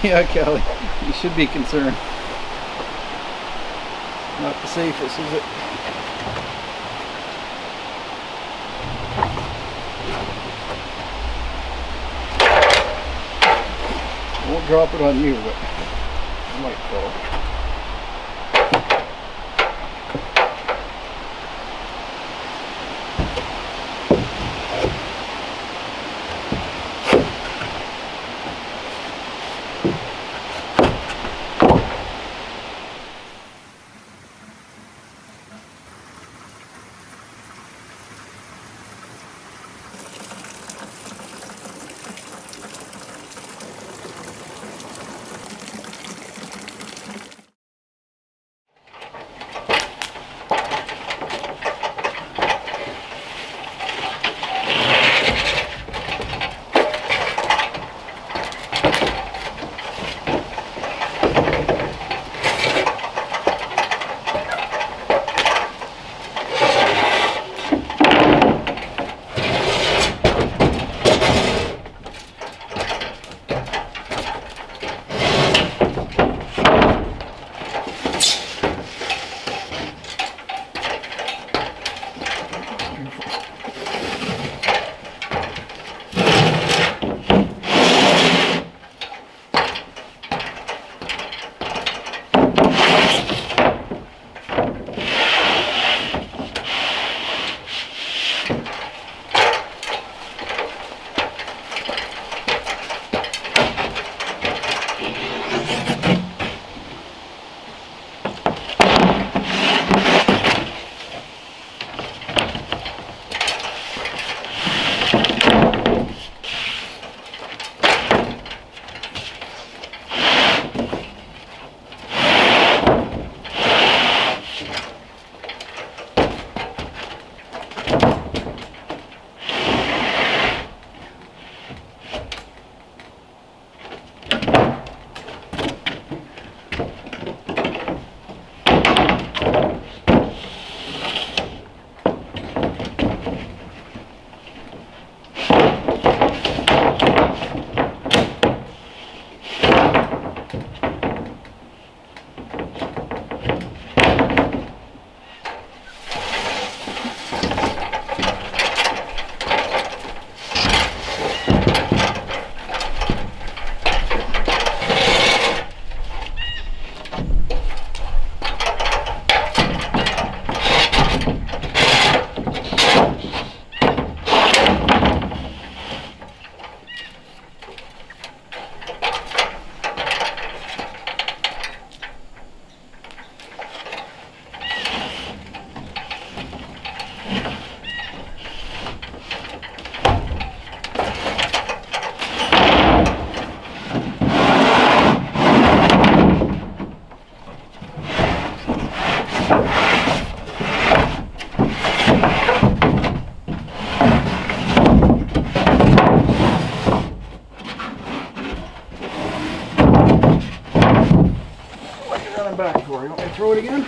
Yeah, Cali, you should be concerned. Not the safest, is it? I won't drop it on you, but it might fall. Back for you. Want me to throw it again?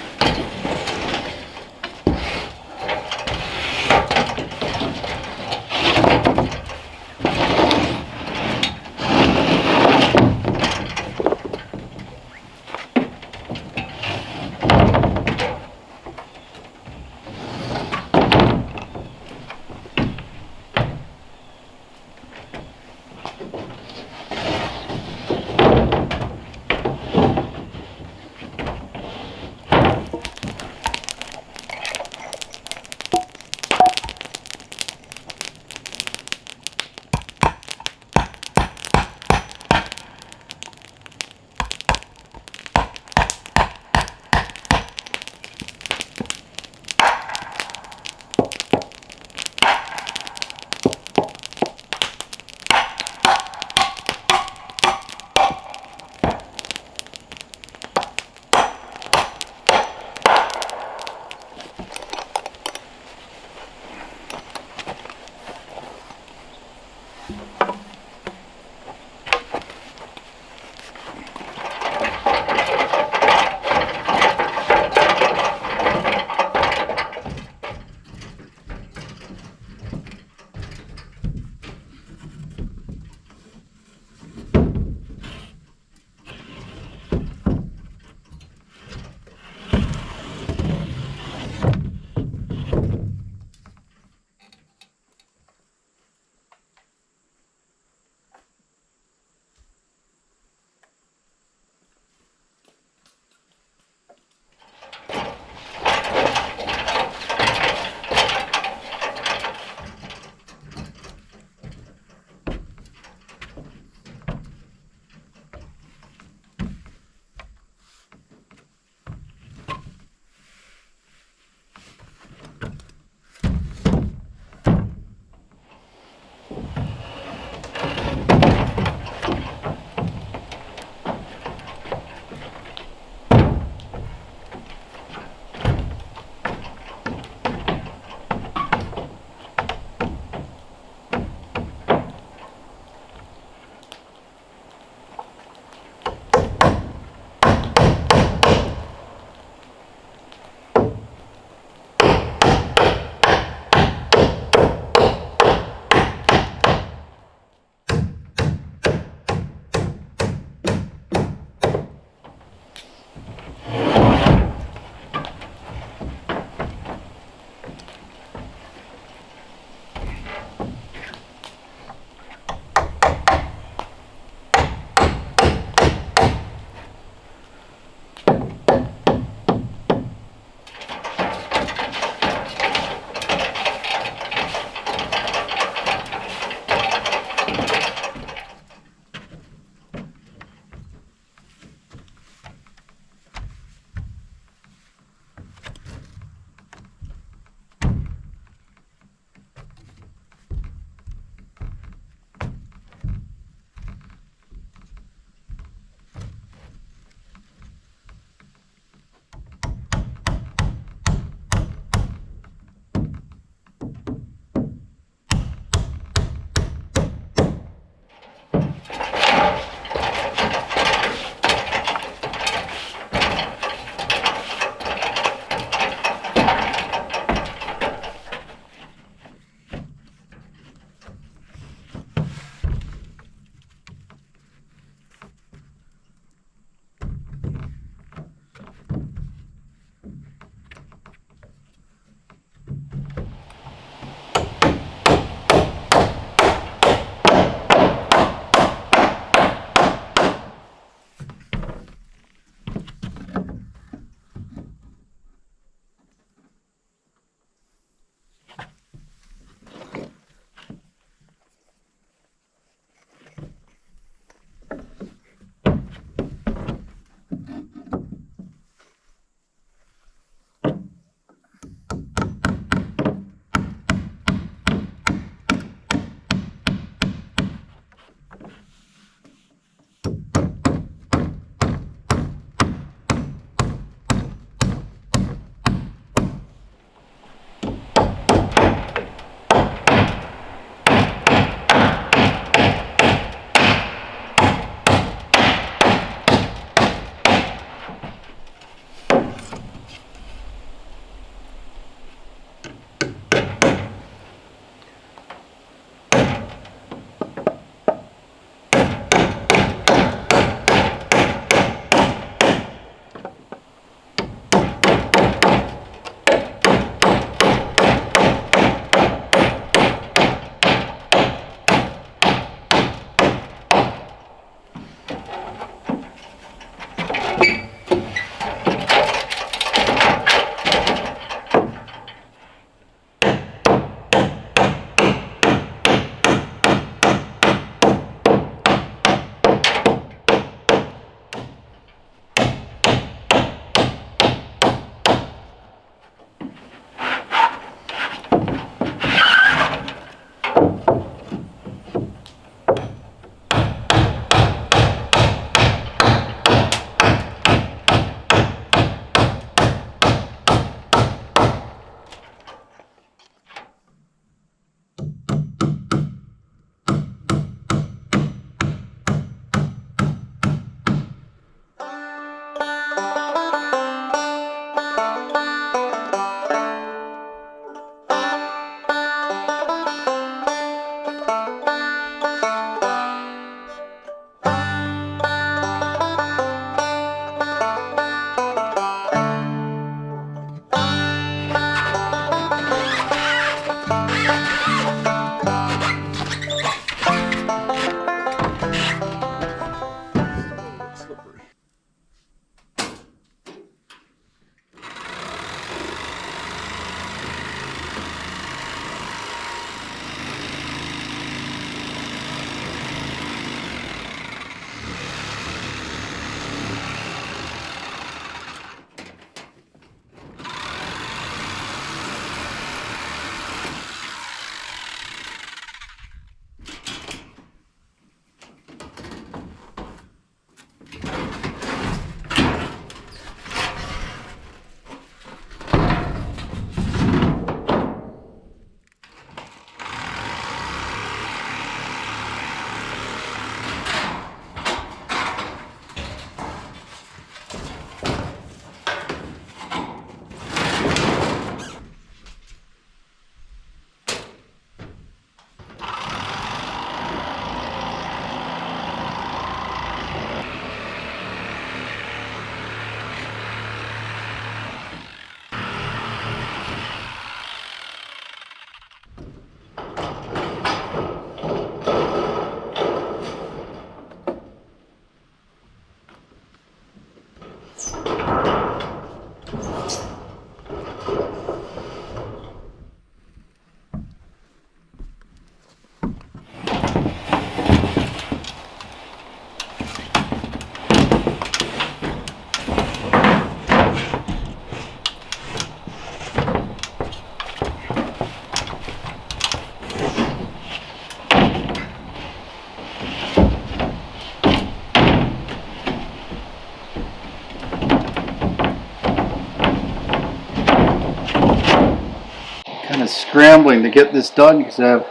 just scrambling to get this done because I have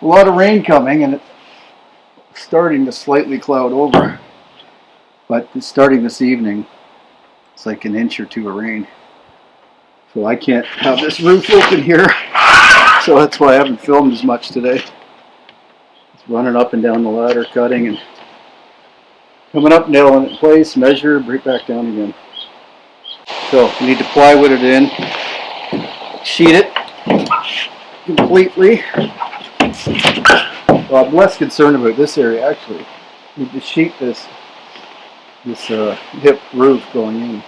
a lot of rain coming and it's starting to slightly cloud over. But it's starting this evening. It's like an inch or two of rain. So I can't have this roof open here. So that's why I haven't filmed as much today. It's running up and down the ladder, cutting and coming up, nailing it in place, measure, bring it back down again. So you need to plywood it in, sheet it completely. Well, I'm less concerned about this area actually. You need to sheet this hip roof going in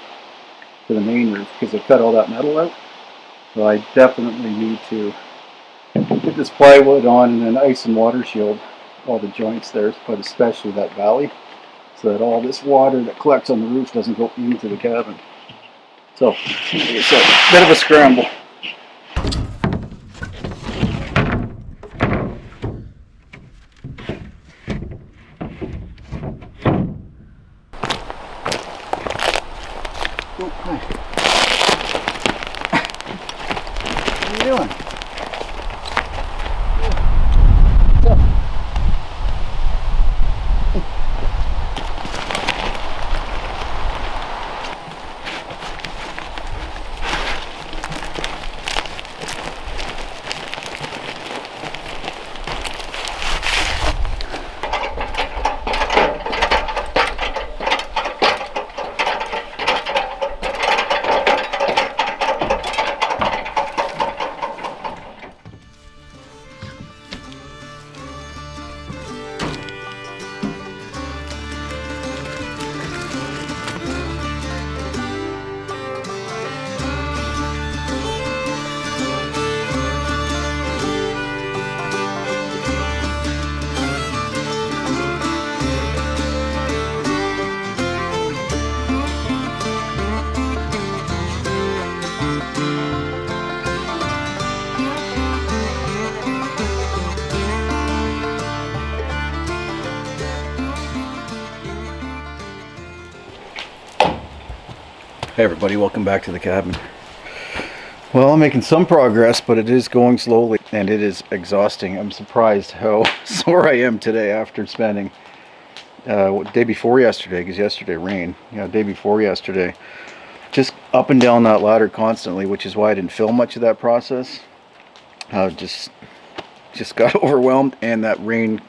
to the main roof because I cut all that metal out. So I definitely need to get this plywood on and then ice and water shield all the joints there, but especially that valley, so that all this water that collects on the roof doesn't go into the cabin. So it's a bit of a scramble. Oh, hi. What are you doing? What's up? Hey everybody, welcome back to the cabin. Well, I'm making some progress, but it is going slowly and it is exhausting. I'm surprised how sore I am today after spending day before yesterday, because yesterday rained. Day before yesterday, just up and down that ladder constantly, which is why I didn't film much of that process. Just got overwhelmed, and that rain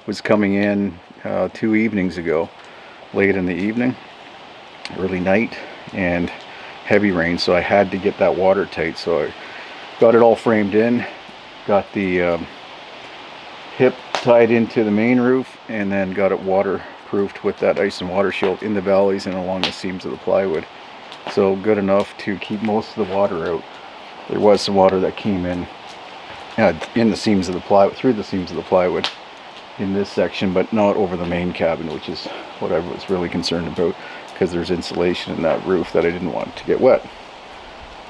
was coming in 2 evenings ago, late in the evening, early night, and heavy rain, so I had to get that watertight. So I got it all framed in, got the hip tied into the main roof, and then got it waterproofed with that ice and water shield in the valleys and along the seams of the plywood. So good enough to keep most of the water out. There was some water that came in the seams of the plywood, through the seams of the plywood in this section, but not over the main cabin, which is what I was really concerned about, because there's insulation in that roof that I didn't want to get wet.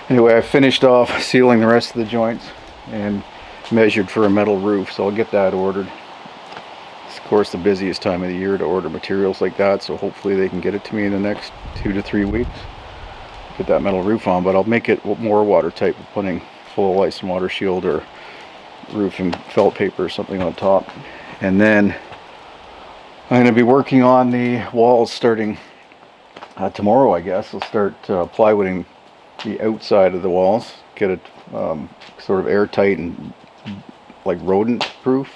Anyway, I finished off sealing the rest of the joints and measured for a metal roof, so I'll get that ordered. It's of course the busiest time of the year to order materials like that, so hopefully they can get it to me in the next 2 to 3 weeks. Get that metal roof on, but I'll make it more watertight with putting full ice and water shield or roofing felt paper or something on top. And then I'm going to be working on the walls starting tomorrow, I guess. I'll start plywooding the outside of the walls, get it sort of airtight and like rodent proof,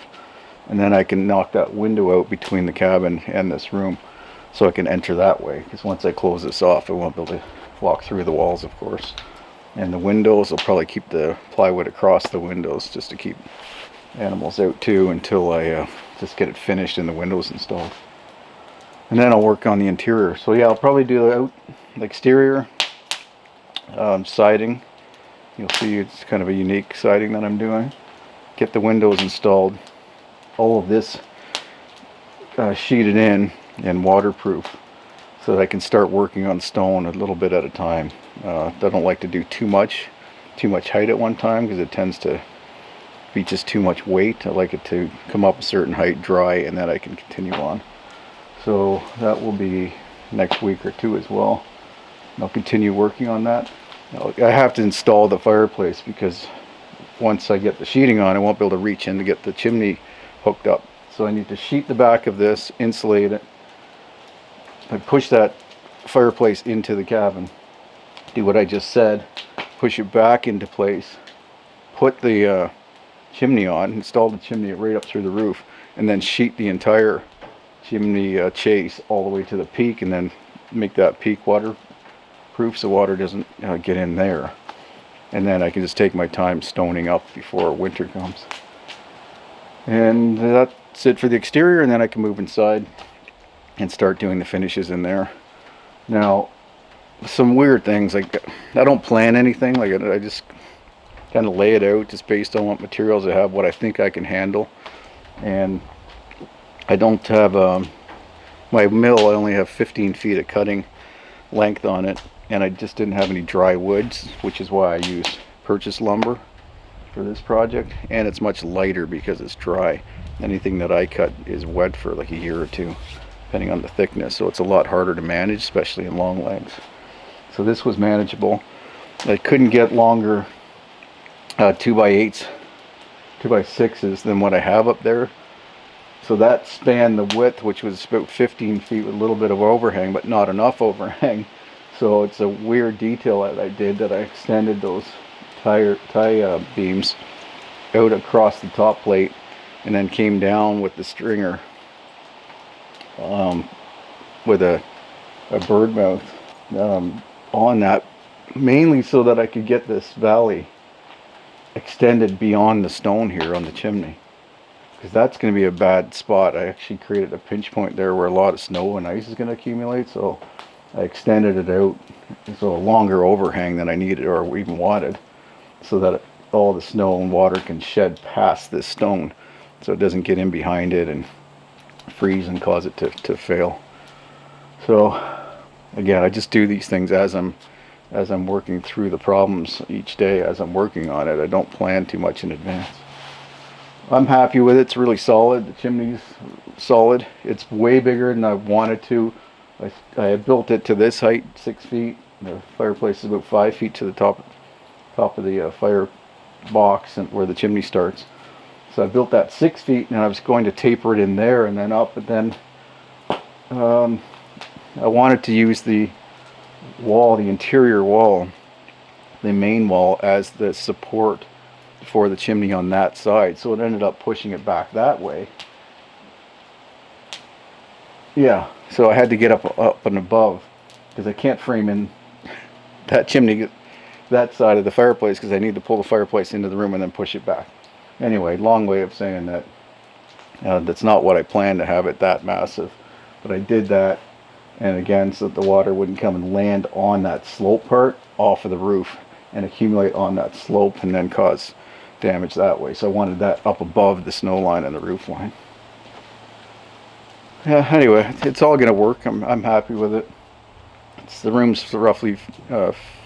and then I can knock that window out between the cabin and this room so I can enter that way, because once I close this off I won't be able to walk through the walls, of course. And the windows, I'll probably keep the plywood across the windows just to keep animals out too, until I just get it finished and the windows installed. And then I'll work on the interior. So yeah, I'll probably do the exterior siding. You'll see it's kind of a unique siding that I'm doing. Get the windows installed. All of this sheeted in and waterproof, so that I can start working on stone a little bit at a time. I don't like to do too much height at one time, because it tends to be just too much weight. I like it to come up a certain height, dry, and then I can continue on. So that will be next week or two as well. I'll continue working on that. I have to install the fireplace, because once I get the sheeting on, I won't be able to reach in to get the chimney hooked up. So I need to sheet the back of this, insulate it, and push that fireplace into the cabin. Do what I just said, push it back into place, put the chimney on, install the chimney right up through the roof, and then sheet the entire chimney chase all the way to the peak, and then make that peak waterproof so water doesn't get in there. And then I can just take my time stoning up before winter comes. And that's it for the exterior, and then I can move inside and start doing the finishes in there. Now, some weird things, like I don't plan anything, like I just kind of lay it out just based on what materials I have, what I think I can handle. And I don't have my mill, I only have 15 feet of cutting length on it, and I just didn't have any dry woods, which is why I used purchased lumber for this project. And it's much lighter because it's dry. Anything that I cut is wet for like a year or two, depending on the thickness, so it's a lot harder to manage, especially in long lengths. So this was manageable. I couldn't get longer 2x8s, 2x6s than what I have up there. So that spanned the width, which was about 15 feet with a little bit of overhang, but not enough overhang. So it's a weird detail that I did, that I extended those tie beams out across the top plate, and then came down with the stringer with a bird mouth on that, mainly so that I could get this valley extended beyond the stone here on the chimney, because that's going to be a bad spot. I actually created a pinch point there where a lot of snow and ice is going to accumulate, so I extended it out, so a longer overhang than I needed or even wanted, so that all the snow and water can shed past this stone, so it doesn't get in behind it and freeze and cause it to fail. So again, I just do these things as I'm working through the problems each day as I'm working on it. I don't plan too much in advance. I'm happy with it. It's really solid. The chimney's solid. It's way bigger than I wanted to. I built it to this height, 6 feet. The fireplace is about 5 feet to the top of the fire box and where the chimney starts. So I built that 6 feet, and I was going to taper it in there and then up, but then I wanted to use the wall, the interior wall, the main wall, as the support for the chimney on that side. So it ended up pushing it back that way. Yeah, so I had to get up and above, because I can't frame in that chimney, that side of the fireplace, because I need to pull the fireplace into the room and then push it back. Anyway, long way of saying that that's not what I planned to have it that massive, but I did that, and again, so that the water wouldn't come and land on that slope part off of the roof and accumulate on that slope and then cause damage that way. So I wanted that up above the snow line and the roof line. Yeah, anyway, it's all gonna work. I'm happy with it. The room's roughly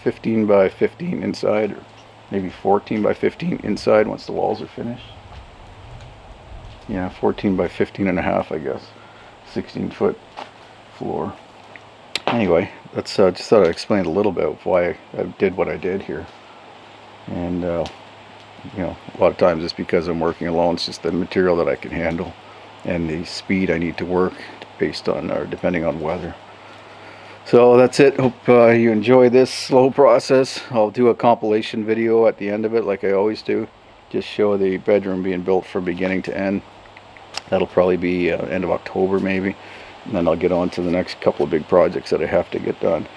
15 by 15 inside, or maybe 14 by 15 inside once the walls are finished. Yeah, 14 by 15 and a half, I guess. 16-foot floor. Anyway, that's just thought I'd explain a little bit of why I did what I did here. And you know, a lot of times it's because I'm working alone. It's just the material that I can handle and the speed I need to work based on, or depending on weather. So that's it. Hope you enjoy this slow process. I'll do a compilation video at the end of it, like I always do. Just show the bedroom being built from beginning to end. That'll probably be end of October maybe. And then I'll get on to the next couple of big projects that I have to get done.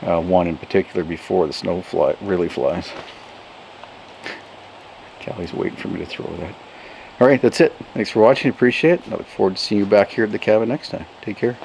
One in particular before the snow really flies. Callie's waiting for me to throw that. Alright, that's it. Thanks for watching. Appreciate it. I look forward to seeing you back here at the cabin next time. Take care.